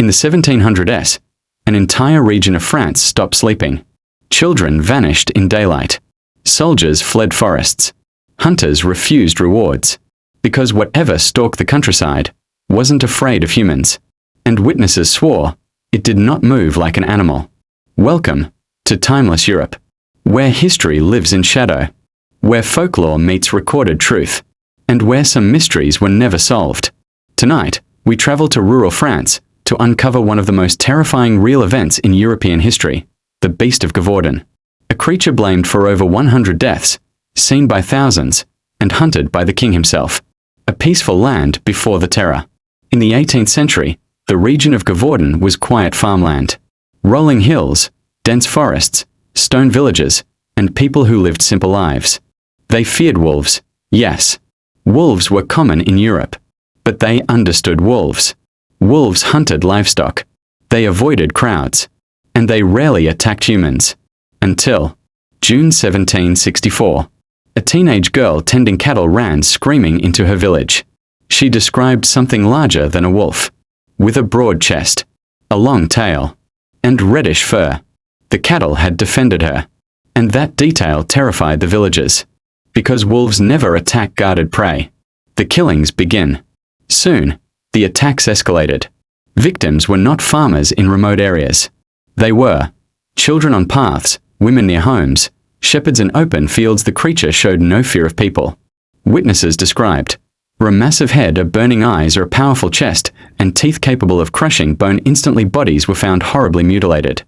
In the 1700s, an entire region of France stopped sleeping. Children vanished in daylight. Soldiers fled forests. Hunters refused rewards, because whatever stalked the countryside wasn't afraid of humans, and witnesses swore it did not move like an animal. Welcome to Timeless Europe, where history lives in shadow, where folklore meets recorded truth, and where some mysteries were never solved. Tonight, we travel to rural France to uncover one of the most terrifying real events in European history, the Beast of Gévaudan, a creature blamed for over 100 deaths, seen by thousands, and hunted by the king himself. A peaceful land before the terror. In the 18th century, the region of Gévaudan was quiet farmland. Rolling hills, dense forests, stone villages, and people who lived simple lives. They feared wolves, yes. Wolves were common in Europe. But they understood wolves. Wolves hunted livestock. They avoided crowds. And they rarely attacked humans. Until June 1764. A teenage girl tending cattle ran screaming into her village. She described something larger than a wolf, with a broad chest, a long tail, and reddish fur. The cattle had defended her, and that detail terrified the villagers, because wolves never attack guarded prey. The killings begin. Soon, the attacks escalated. Victims were not farmers in remote areas. They were children on paths, women near homes, shepherds in open fields. The creature showed no fear of people. Witnesses described a massive head, a burning eyes, or a powerful chest, and teeth capable of crushing bone. Instantly, bodies were found horribly mutilated.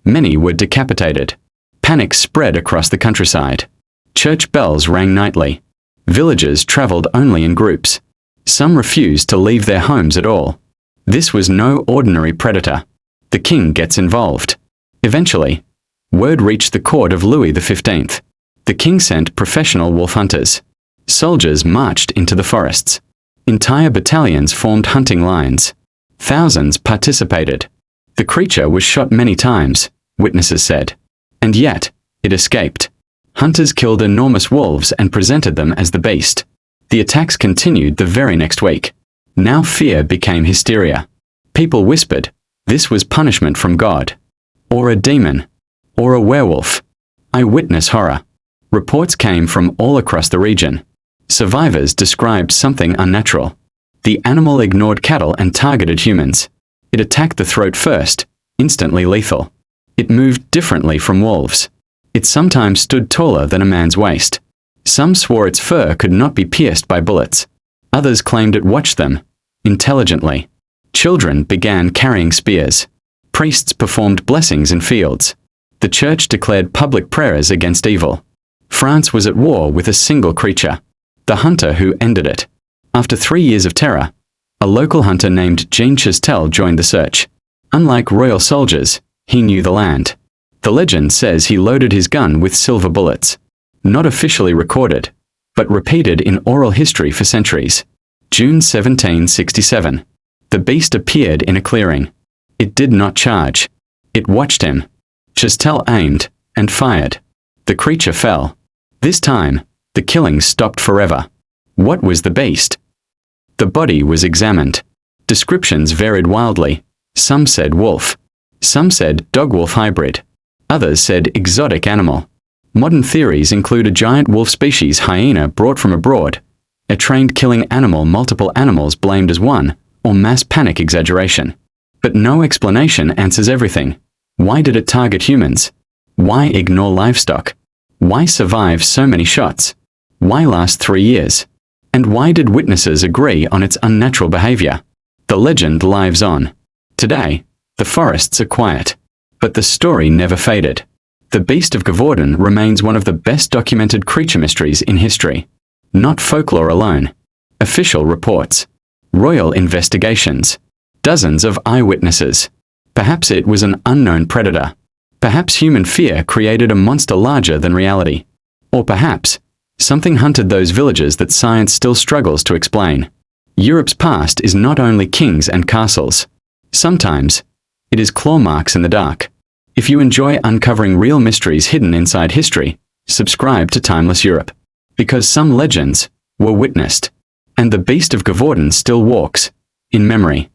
Many were decapitated. Panic spread across the countryside. Church bells rang nightly. Villagers traveled only in groups. Some refused to leave their homes at all. This was no ordinary predator. The king gets involved. Eventually, word reached the court of Louis XV. The king sent professional wolf hunters. Soldiers marched into the forests. Entire battalions formed hunting lines. Thousands participated. The creature was shot many times, witnesses said. And yet, it escaped. Hunters killed enormous wolves and presented them as the beast. The attacks continued the very next week. Now fear became hysteria. People whispered, this was punishment from God. Or a demon. Or a werewolf. Eyewitness horror. Reports came from all across the region. Survivors described something unnatural. The animal ignored cattle and targeted humans. It attacked the throat first, instantly lethal. It moved differently from wolves. It sometimes stood taller than a man's waist. Some swore its fur could not be pierced by bullets. Others claimed it watched them, intelligently. Children began carrying spears. Priests performed blessings in fields. The church declared public prayers against evil. France was at war with a single creature, the hunter who ended it. After 3 years of terror, a local hunter named Jean Chastel joined the search. Unlike royal soldiers, he knew the land. The legend says he loaded his gun with silver bullets. Not officially recorded, but repeated in oral history for centuries. June 1767. The beast appeared in a clearing. It did not charge. It watched him. Chastel aimed and fired. The creature fell. This time, the killings stopped forever. What was the beast? The body was examined. Descriptions varied wildly. Some said wolf. Some said dog-wolf hybrid. Others said exotic animal. Modern theories include a giant wolf species hyena brought from abroad, a trained killing animal, multiple animals blamed as one, or mass panic exaggeration. But no explanation answers everything. Why did it target humans? Why ignore livestock? Why survive so many shots? Why last 3 years? And why did witnesses agree on its unnatural behavior? The legend lives on. Today, the forests are quiet. But the story never faded. The Beast of Gévaudan remains one of the best documented creature mysteries in history. Not folklore alone. Official reports. Royal investigations. Dozens of eyewitnesses. Perhaps it was an unknown predator. Perhaps human fear created a monster larger than reality. Or perhaps something hunted those villages that science still struggles to explain. Europe's past is not only kings and castles. Sometimes, it is claw marks in the dark. If you enjoy uncovering real mysteries hidden inside history, subscribe to Timeless Europe. Because some legends were witnessed, and the Beast of Gévaudan still walks in memory.